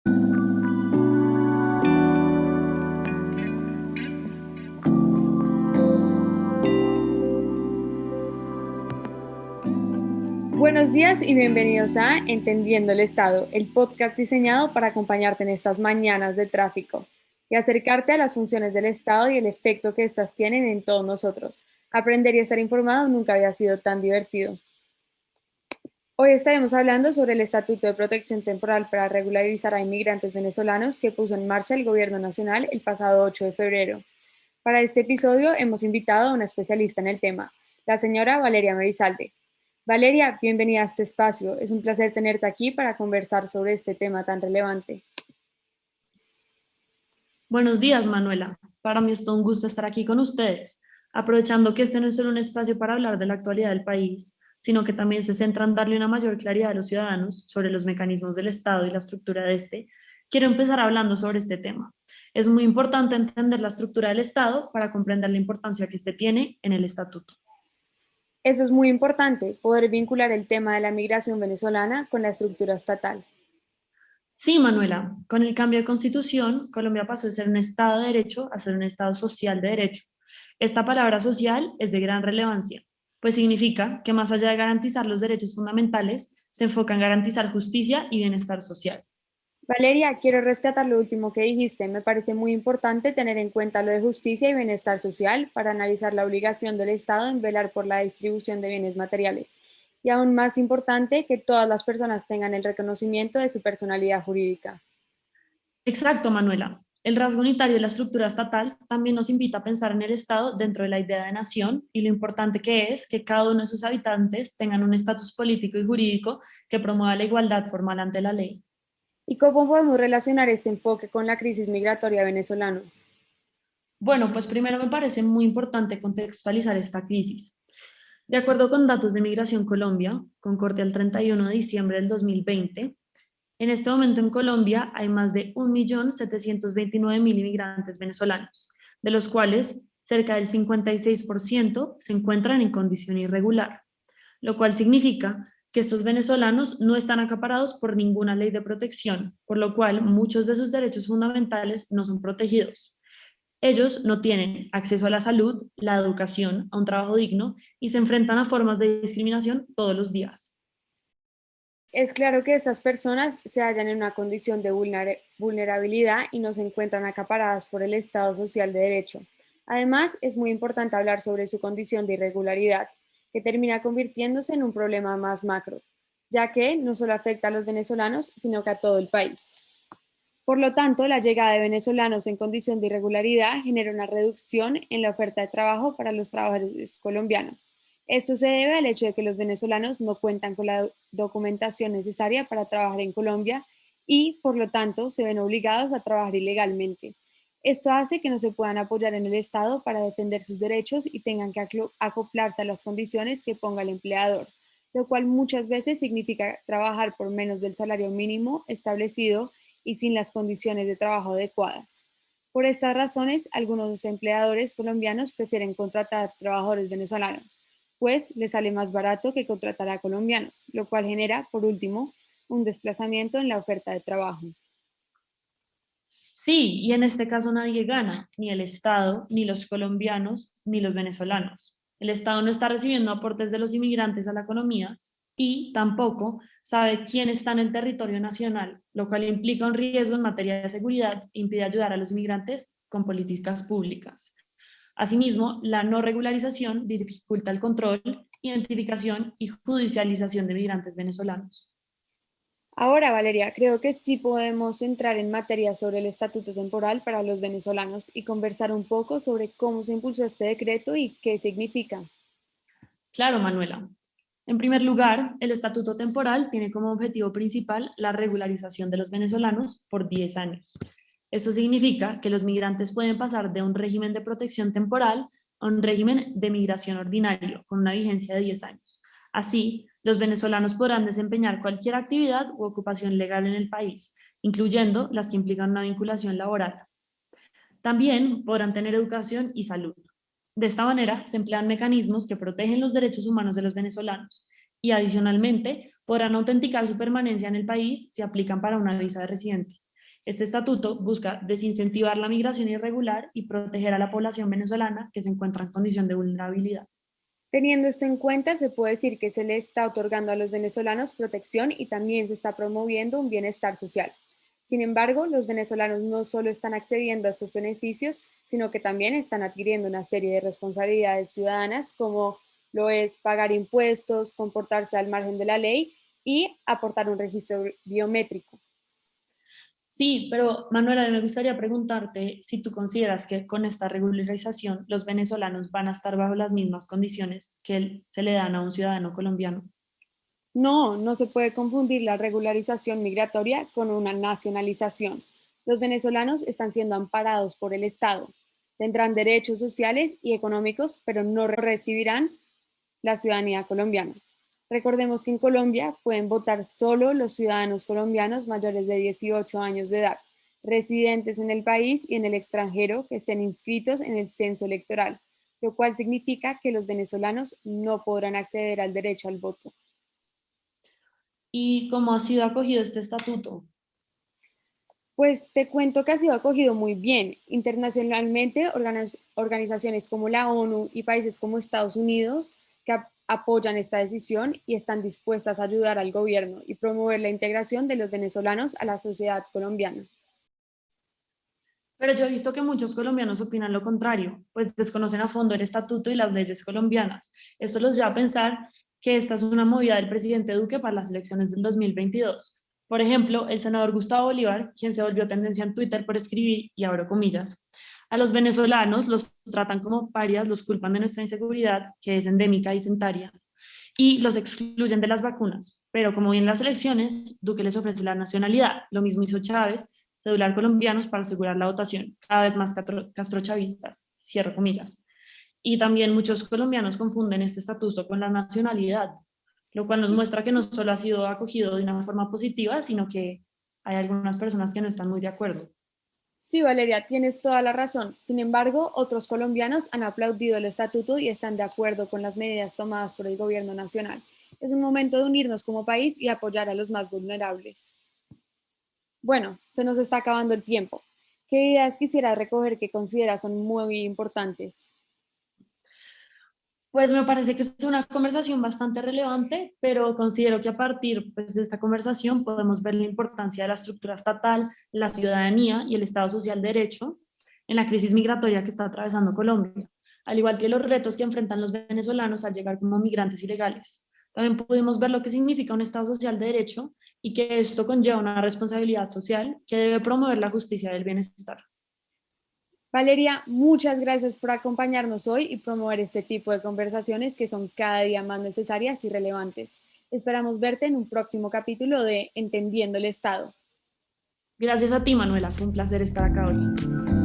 Buenos días y bienvenidos a Entendiendo el Estado, el podcast diseñado para acompañarte en estas mañanas de tráfico y acercarte a las funciones del Estado y el efecto que éstas tienen en todos nosotros. Aprender y estar informado nunca había sido tan divertido. Hoy estaremos hablando sobre el Estatuto de Protección Temporal para regularizar a inmigrantes venezolanos que puso en marcha el Gobierno Nacional el pasado 8 de febrero. Para este episodio hemos invitado a una especialista en el tema, la señora Valeria Merizalde. Valeria, bienvenida a este espacio. Es un placer tenerte aquí para conversar sobre este tema tan relevante. Buenos días, Manuela. Para mí es todo un gusto estar aquí con ustedes, aprovechando que este no es solo un espacio para hablar de la actualidad del país, sino que también se centra en darle una mayor claridad a los ciudadanos sobre los mecanismos del Estado y la estructura de este. Quiero empezar hablando sobre este tema. Es muy importante entender la estructura del Estado para comprender la importancia que este tiene en el estatuto. Eso es muy importante, poder vincular el tema de la migración venezolana con la estructura estatal. Sí, Manuela, con el cambio de constitución, Colombia pasó de ser un Estado de derecho a ser un Estado social de derecho. Esta palabra social es de gran relevancia, pues significa que más allá de garantizar los derechos fundamentales, se enfoca en garantizar justicia y bienestar social. Valeria, quiero rescatar lo último que dijiste. Me parece muy importante tener en cuenta lo de justicia y bienestar social para analizar la obligación del Estado en velar por la distribución de bienes materiales. Y aún más importante, que todas las personas tengan el reconocimiento de su personalidad jurídica. Exacto, Manuela. El rasgo unitario de la estructura estatal también nos invita a pensar en el Estado dentro de la idea de nación y lo importante que es que cada uno de sus habitantes tengan un estatus político y jurídico que promueva la igualdad formal ante la ley. ¿Y cómo podemos relacionar este enfoque con la crisis migratoria venezolana? Bueno, pues primero me parece muy importante contextualizar esta crisis. De acuerdo con datos de Migración Colombia, con corte al 31 de diciembre del 2020, en este momento en Colombia hay más de 1.729.000 inmigrantes venezolanos, de los cuales cerca del 56% se encuentran en condición irregular, lo cual significa que estos venezolanos no están acaparados por ninguna ley de protección, por lo cual muchos de sus derechos fundamentales no son protegidos. Ellos no tienen acceso a la salud, la educación, a un trabajo digno y se enfrentan a formas de discriminación todos los días. Es claro que estas personas se hallan en una condición de vulnerabilidad y no se encuentran acaparadas por el Estado social de derecho. Además, es muy importante hablar sobre su condición de irregularidad, que termina convirtiéndose en un problema más macro, ya que no solo afecta a los venezolanos, sino que a todo el país. Por lo tanto, la llegada de venezolanos en condición de irregularidad genera una reducción en la oferta de trabajo para los trabajadores colombianos. Esto se debe al hecho de que los venezolanos no cuentan con la documentación necesaria para trabajar en Colombia y, por lo tanto, se ven obligados a trabajar ilegalmente. Esto hace que no se puedan apoyar en el Estado para defender sus derechos y tengan que acoplarse a las condiciones que ponga el empleador, lo cual muchas veces significa trabajar por menos del salario mínimo establecido y sin las condiciones de trabajo adecuadas. Por estas razones, algunos empleadores colombianos prefieren contratar trabajadores venezolanos, pues les sale más barato que contratar a colombianos, lo cual genera, por último, un desplazamiento en la oferta de trabajo. Sí, y en este caso nadie gana, ni el Estado, ni los colombianos, ni los venezolanos. El Estado no está recibiendo aportes de los inmigrantes a la economía y tampoco sabe quién está en el territorio nacional, lo cual implica un riesgo en materia de seguridad e impide ayudar a los inmigrantes con políticas públicas. Asimismo, la no regularización dificulta el control, identificación y judicialización de migrantes venezolanos. Ahora, Valeria, creo que sí podemos entrar en materia sobre el estatuto temporal para los venezolanos y conversar un poco sobre cómo se impulsó este decreto y qué significa. Claro, Manuela. En primer lugar, el estatuto temporal tiene como objetivo principal la regularización de los venezolanos por 10 años. Esto significa que los migrantes pueden pasar de un régimen de protección temporal a un régimen de migración ordinario con una vigencia de 10 años. Así, los venezolanos podrán desempeñar cualquier actividad u ocupación legal en el país, incluyendo las que implican una vinculación laboral. También podrán tener educación y salud. De esta manera, se emplean mecanismos que protegen los derechos humanos de los venezolanos y adicionalmente podrán autenticar su permanencia en el país si aplican para una visa de residente. Este estatuto busca desincentivar la migración irregular y proteger a la población venezolana que se encuentra en condición de vulnerabilidad. Teniendo esto en cuenta, se puede decir que se le está otorgando a los venezolanos protección y también se está promoviendo un bienestar social. Sin embargo, los venezolanos no solo están accediendo a estos beneficios, sino que también están adquiriendo una serie de responsabilidades ciudadanas, como lo es pagar impuestos, comportarse al margen de la ley y aportar un registro biométrico. Sí, pero Manuela, me gustaría preguntarte si tú consideras que con esta regularización los venezolanos van a estar bajo las mismas condiciones que se le dan a un ciudadano colombiano. No, no se puede confundir la regularización migratoria con una nacionalización. Los venezolanos están siendo amparados por el Estado. Tendrán derechos sociales y económicos, pero no recibirán la ciudadanía colombiana. Recordemos que en Colombia pueden votar solo los ciudadanos colombianos mayores de 18 años de edad, residentes en el país y en el extranjero que estén inscritos en el censo electoral, lo cual significa que los venezolanos no podrán acceder al derecho al voto. ¿Y cómo ha sido acogido este estatuto? Pues te cuento que ha sido acogido muy bien. Internacionalmente, organizaciones como la ONU y países como Estados Unidos que apoyan esta decisión y están dispuestas a ayudar al gobierno y promover la integración de los venezolanos a la sociedad colombiana. Pero yo he visto que muchos colombianos opinan lo contrario, pues desconocen a fondo el estatuto y las leyes colombianas. Esto los lleva a pensar que esta es una movida del presidente Duque para las elecciones del 2022. Por ejemplo, el senador Gustavo Bolívar, quien se volvió tendencia en Twitter por escribir, y abro comillas, a los venezolanos los tratan como parias, los culpan de nuestra inseguridad, que es endémica y centenaria, y los excluyen de las vacunas. Pero como bien las elecciones, Duque les ofrece la nacionalidad. Lo mismo hizo Chávez, cedular colombianos para asegurar la votación, cada vez más castrochavistas, cierro comillas. Y también muchos colombianos confunden este estatuto con la nacionalidad, lo cual nos muestra que no solo ha sido acogido de una forma positiva, sino que hay algunas personas que no están muy de acuerdo. Sí, Valeria, tienes toda la razón. Sin embargo, otros colombianos han aplaudido el estatuto y están de acuerdo con las medidas tomadas por el gobierno nacional. Es un momento de unirnos como país y apoyar a los más vulnerables. Bueno, se nos está acabando el tiempo. ¿Qué ideas quisiera recoger que consideras son muy importantes? Pues me parece que es una conversación bastante relevante, pero considero que a partir pues, de esta conversación podemos ver la importancia de la estructura estatal, la ciudadanía y el Estado social de derecho en la crisis migratoria que está atravesando Colombia, al igual que los retos que enfrentan los venezolanos al llegar como migrantes ilegales. También pudimos ver lo que significa un Estado social de derecho y que esto conlleva una responsabilidad social que debe promover la justicia y el bienestar. Valeria, muchas gracias por acompañarnos hoy y promover este tipo de conversaciones que son cada día más necesarias y relevantes. Esperamos verte en un próximo capítulo de Entendiendo el Estado. Gracias a ti, Manuela, fue un placer estar acá hoy.